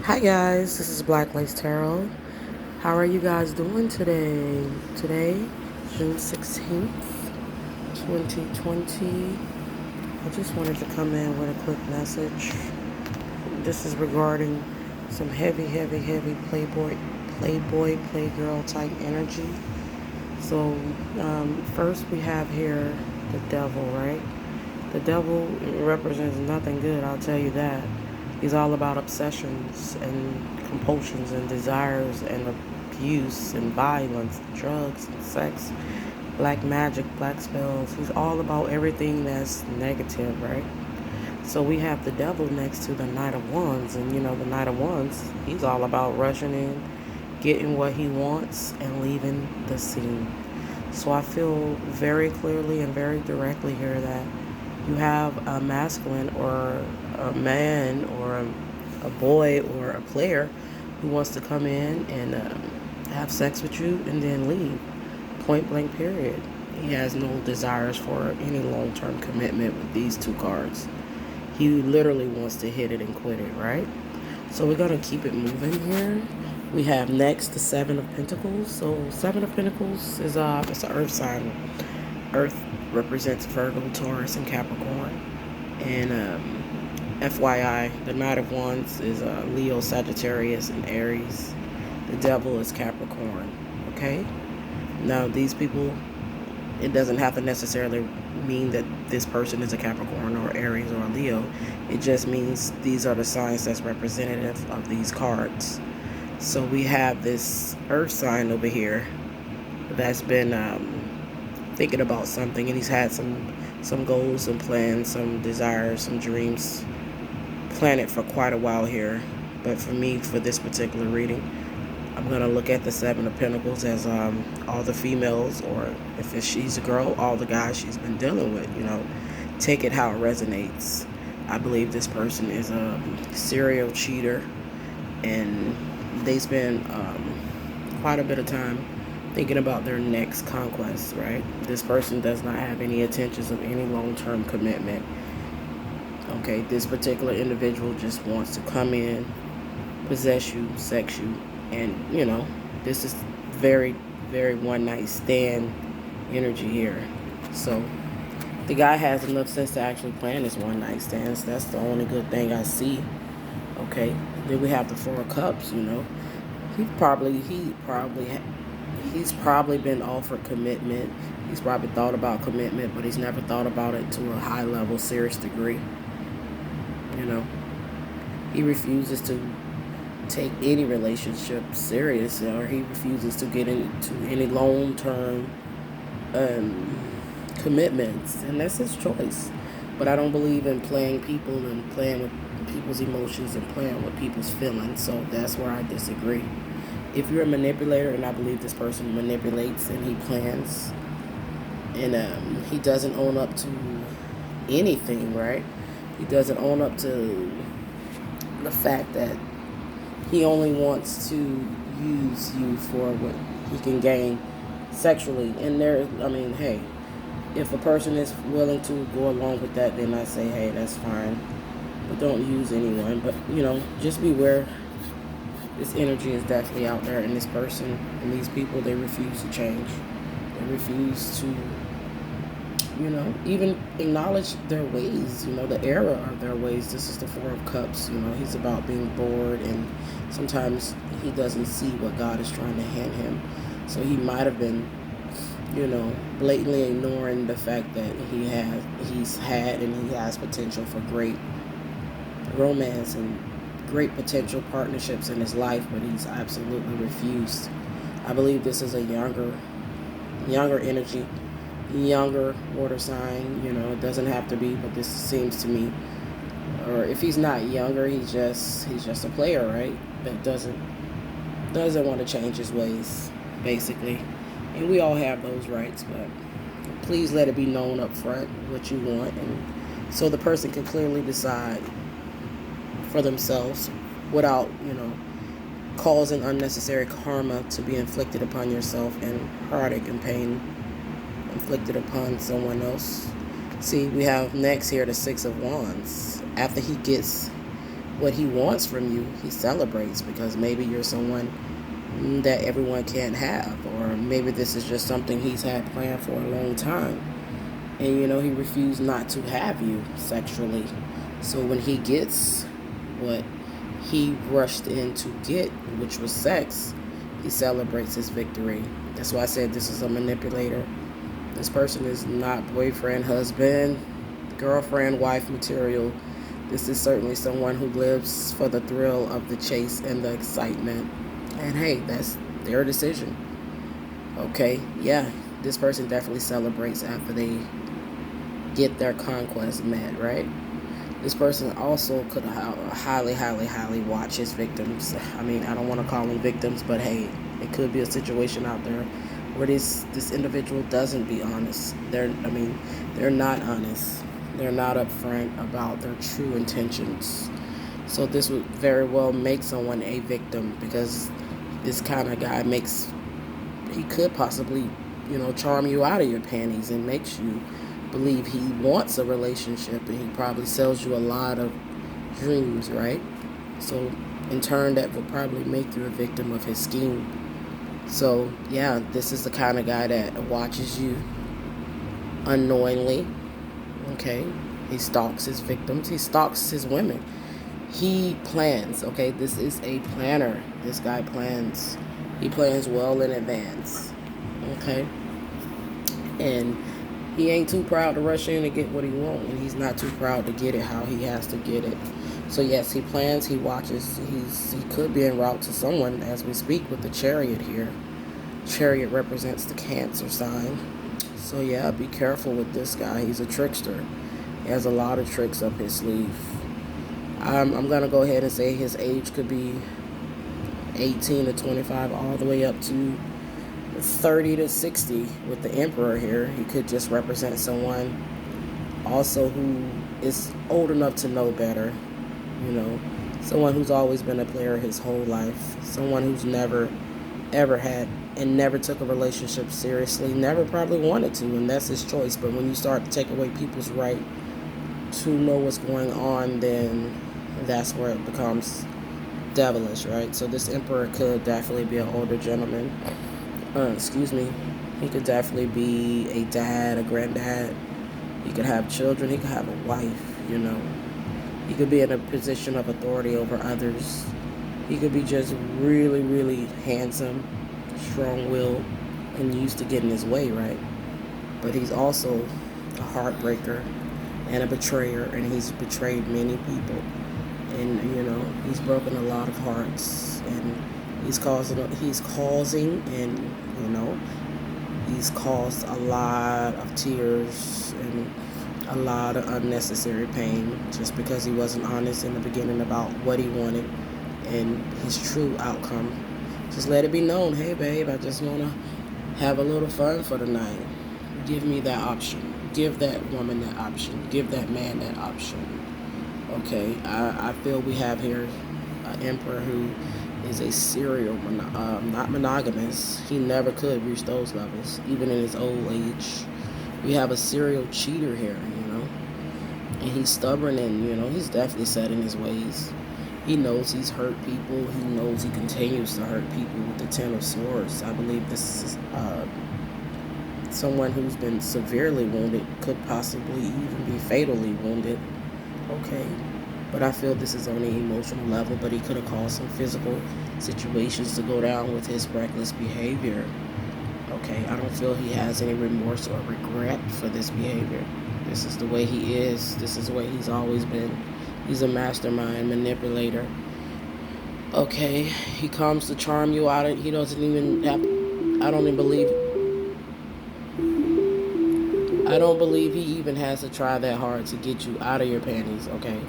Hi guys, this is Black Lace Tarot. How are you guys doing today? Today, June 16th, 2020. I just wanted to come in with a quick message. This is regarding some heavy playboy, playgirl type energy. So, first we have here the devil, right? The devil represents nothing good, I'll tell you that. He's all about obsessions and compulsions and desires and abuse and violence, drugs and sex, black magic, black spells. He's all about everything that's negative, right? So we have the devil next to the Knight of Wands, and the Knight of Wands, he's all about rushing in, getting what he wants, and leaving the scene. So I feel very clearly and very directly here that you have a masculine or a man or a boy or a player who wants to come in and have sex with you and then leave. Point blank, period. He has no desires for any long term commitment with these two cards. He literally wants to hit it and quit it, right? So we're going to keep it moving here. We have next the Seven of Pentacles. So Seven of Pentacles is it's an earth sign. Earth represents Virgo, Taurus, and Capricorn. And FYI, the Knight of Wands is Leo, Sagittarius, and Aries. The Devil is Capricorn. Okay? Now, these people, it doesn't have to necessarily mean that this person is a Capricorn or Aries or a Leo. It just means these are the signs that's representative of these cards. So we have this earth sign over here that's been thinking about something, and he's had some goals, some plans, some desires, some dreams planted for quite a while here. But for me, for this particular reading, I'm going to look at the Seven of Pentacles as all the females, or if she's a girl, all the guys she's been dealing with. Take it how it resonates. I believe this person is a serial cheater, and they spend quite a bit of time thinking about their next conquest, right? This person does not have any intentions of any long-term commitment. Okay, this particular individual just wants to come in, possess you, sex you, and this is very, very one-night stand energy here. So the guy has enough sense to actually plan his one-night stands. That's the only good thing I see. Okay, then we have the Four of Cups. He's probably been offered commitment. He's probably thought about commitment, but he's never thought about it to a high level, serious degree. He refuses to take any relationship serious, or he refuses to get into any long-term commitments, and that's his choice. But I don't believe in playing people and playing with people's emotions and playing with people's feelings, so that's where I disagree. If you're a manipulator, and I believe this person manipulates and he plans, and he doesn't own up to anything, right? He doesn't own up to the fact that he only wants to use you for what he can gain sexually. And hey, if a person is willing to go along with that, then I say, hey, that's fine. But don't use anyone. But, just beware. This energy is definitely out there, and this person and these people, they refuse to change. They refuse to, even acknowledge their ways, the error of their ways. This is the Four of Cups. He's about being bored, and sometimes he doesn't see what God is trying to hand him. So he might have been, blatantly ignoring the fact that he's had and he has potential for great romance and great potential partnerships in his life, but he's absolutely refused. I believe this is a younger energy, younger water sign. It doesn't have to be, but this seems to me, or if he's not younger, he's just a player, right? That doesn't want to change his ways, basically. And we all have those rights, but please let it be known up front what you want, and so the person can clearly decide for themselves without, causing unnecessary karma to be inflicted upon yourself and heartache and pain inflicted upon someone else. See, we have next here the Six of Wands. After he gets what he wants from you, he celebrates, because maybe you're someone that everyone can't have, or maybe this is just something he's had planned for a long time, and he refused not to have you sexually. So when he gets what he rushed in to get, which was sex, he celebrates his victory. That's why I said this is a manipulator. This person is not boyfriend, husband, girlfriend, wife material. This is certainly someone who lives for the thrill of the chase and the excitement. And hey, that's their decision. Okay, yeah, this person definitely celebrates after they get their conquest met, right? This person also could highly watch his victims. I mean, I don't want to call them victims, but hey, it could be a situation out there where this individual doesn't be honest. They're not honest. They're not upfront about their true intentions. So this would very well make someone a victim, because this kind of guy he could possibly, charm you out of your panties and makes you believe he wants a relationship, and he probably sells you a lot of dreams, right? So in turn, that would probably make you a victim of his scheme. So yeah, this is the kind of guy that watches you unknowingly. Okay, he stalks his victims, he stalks his women, he plans. Okay, this is a planner. This guy plans. He plans well in advance. Okay, and he ain't too proud to rush in and get what he wants, and he's not too proud to get it how he has to get it. So yes, he plans, he watches. He could be en route to someone as we speak with the Chariot here. Chariot represents the Cancer sign. So yeah, be careful with this guy. He's a trickster. He has a lot of tricks up his sleeve. I'm gonna go ahead and say his age could be 18 to 25, all the way up to 30 to 60 with the Emperor here. He could just represent someone also who is old enough to know better. Someone who's always been a player his whole life. Someone who's never, ever had and never took a relationship seriously. Never probably wanted to, and that's his choice. But when you start to take away people's right to know what's going on, then that's where it becomes devilish, right? So this Emperor could definitely be an older gentleman. He could definitely be a dad, a granddad. He could have children. He could have a wife, He could be in a position of authority over others. He could be just really, really handsome, strong-willed, and used to getting his way, right? But he's also a heartbreaker and a betrayer, and he's betrayed many people. And, he's broken a lot of hearts, and he's causing and, he's caused a lot of tears and a lot of unnecessary pain just because he wasn't honest in the beginning about what he wanted and his true outcome. Just let it be known, hey babe, I just want to have a little fun for the night. Give me that option. Give that woman that option. Give that man that option. Okay, I feel we have here an Emperor who is a serial, not monogamous. He never could reach those levels, even in his old age. We have a serial cheater here, and he's stubborn, and, he's definitely set in his ways. He knows he's hurt people. He knows he continues to hurt people with the Ten of Swords. I believe this is someone who's been severely wounded, could possibly even be fatally wounded. Okay, but I feel this is on the emotional level, but he could have caused some physical situations to go down with his reckless behavior. Okay, I don't feel he has any remorse or regret for this behavior. This is the way he is. This is the way he's always been. He's a mastermind manipulator. Okay, he comes to charm you out of, he doesn't even have, I don't believe he even has to try that hard to get you out of your panties, okay?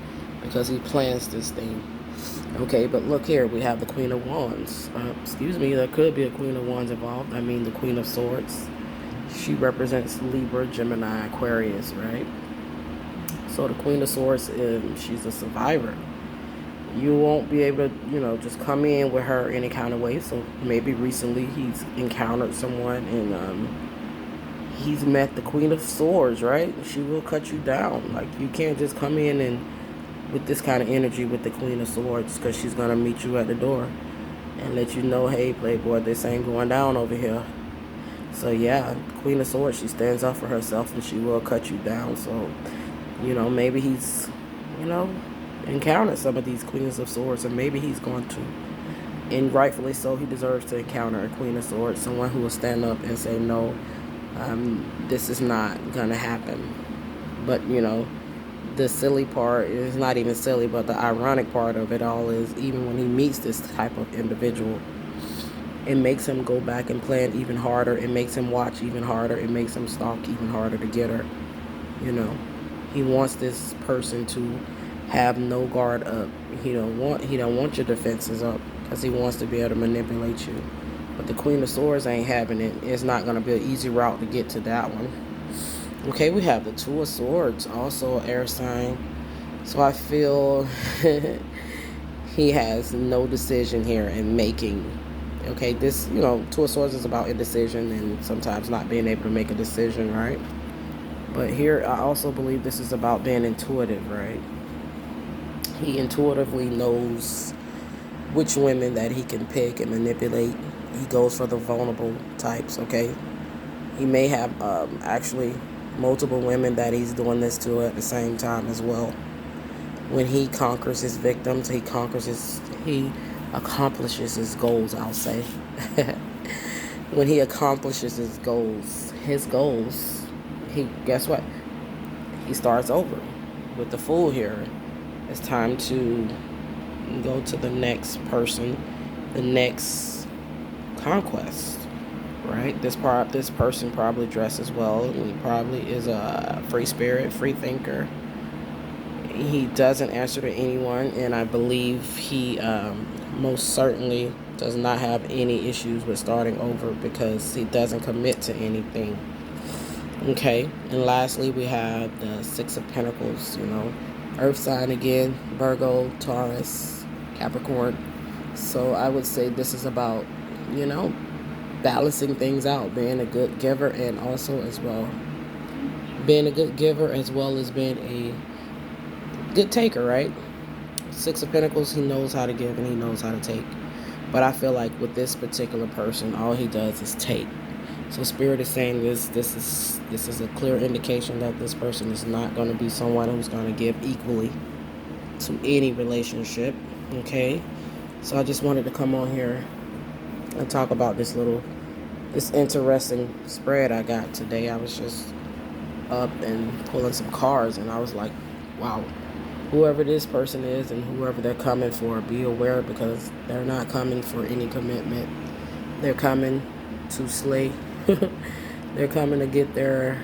Because he plans this thing. Okay, but look here, we have the Queen of Wands. There could be a Queen of Wands involved. I mean, the Queen of Swords. She represents Libra, Gemini, Aquarius, right? So the Queen of Swords, she's a survivor. You won't be able to, just come in with her any kind of way. So maybe recently he's encountered someone and he's met the Queen of Swords, right? She will cut you down. Like, you can't just come in and with this kind of energy with the Queen of Swords, because she's going to meet you at the door and let you know, hey, Playboy, this ain't going down over here. So, yeah, Queen of Swords, she stands up for herself and she will cut you down. So, maybe he's, encountered some of these Queens of Swords, and maybe he's going to. And rightfully so, he deserves to encounter a Queen of Swords, someone who will stand up and say, no, this is not going to happen. But, the silly part is not even silly, but the ironic part of it all is even when he meets this type of individual, it makes him go back and plan even harder. It makes him watch even harder. It makes him stalk even harder to get her. He wants this person to have no guard up. He don't want your defenses up, because he wants to be able to manipulate you. But the Queen of Swords ain't having it. It's not going to be an easy route to get to that one. Okay, we have the Two of Swords, also air sign. So I feel he has no decision here in making. Okay, this, Two of Swords is about indecision and sometimes not being able to make a decision, right? But here, I also believe this is about being intuitive, right? He intuitively knows which women that he can pick and manipulate. He goes for the vulnerable types, okay? He may have actually multiple women that he's doing this to at the same time as well. When he conquers his victims, he accomplishes his goals, I'll say. When he accomplishes his goals, guess what? He starts over with the Fool here. It's time to go to the next person, the next conquest, right? This person probably dresses well. He probably is a free spirit, free thinker. He doesn't answer to anyone, and I believe he most certainly does not have any issues with starting over, because he doesn't commit to anything. Okay, and lastly, we have the Six of Pentacles, Earth sign again, Virgo, Taurus, Capricorn. So I would say this is about, balancing things out, being a good giver, and also as well being a good giver as well as being a good taker, right? Six of Pentacles, he knows how to give and he knows how to take. But I feel like with this particular person, all he does is take. So Spirit is saying this is a clear indication that this person is not going to be someone who's going to give equally to any relationship. Okay? So I just wanted to come on here and talk about this interesting spread I got today. I was just up and pulling some cards, and I was like, wow, whoever this person is and whoever they're coming for, be aware, because they're not coming for any commitment. They're coming to slay. They're coming to get their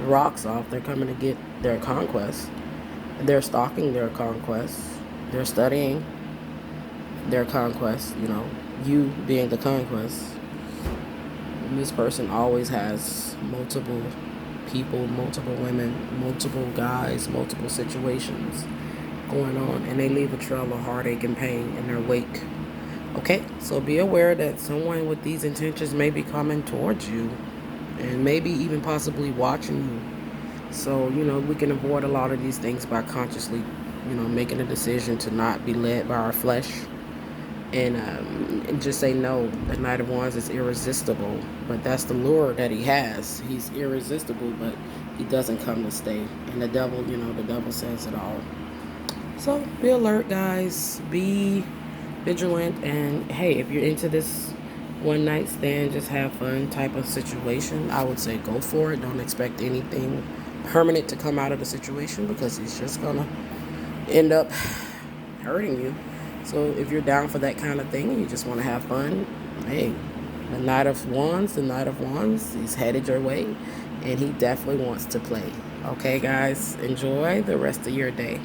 rocks off. They're coming to get their conquest. They're stalking their conquest. They're studying their conquest, you being the conquest. And this person always has multiple people, multiple women, multiple guys, multiple situations going on, and they leave a trail of heartache and pain in their wake. Okay, so be aware that someone with these intentions may be coming towards you and maybe even possibly watching you. So, we can avoid a lot of these things by consciously, making a decision to not be led by our flesh. And just say no. The Knight of Wands is irresistible, but that's the lure that he has. He's irresistible, but he doesn't come to stay. And the devil, the devil says it all. So be alert, guys. Be vigilant. And hey, if you're into this one night stand, just have fun type of situation, I would say go for it. Don't expect anything permanent to come out of the situation, because it's just gonna end up hurting you. So if you're down for that kind of thing and you just want to have fun, hey, the Knight of Wands, he's headed your way, and he definitely wants to play. Okay, guys, enjoy the rest of your day.